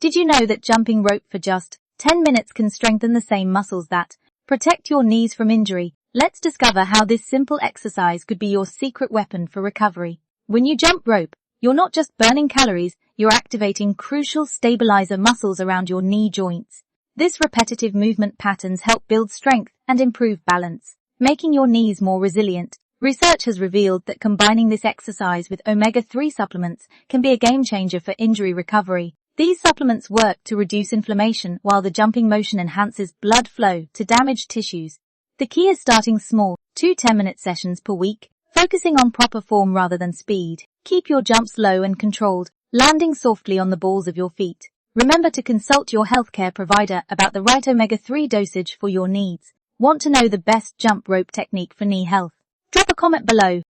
Did you know that jumping rope for just 10 minutes can strengthen the same muscles that protect your knees from injury? Let's discover how this simple exercise could be your secret weapon for recovery. When you jump rope, you're not just burning calories, you're activating crucial stabilizer muscles around your knee joints. This repetitive movement patterns help build strength and improve balance, making your knees more resilient. Research has revealed that combining this exercise with omega-3 supplements can be a game changer for injury recovery. These supplements work to reduce inflammation while the jumping motion enhances blood flow to damaged tissues. The key is starting small, 2 10-minute sessions per week, focusing on proper form rather than speed. Keep your jumps low and controlled, landing softly on the balls of your feet. Remember to consult your healthcare provider about the right omega-3 dosage for your needs. Want to know the best jump rope technique for knee health? Drop a comment below.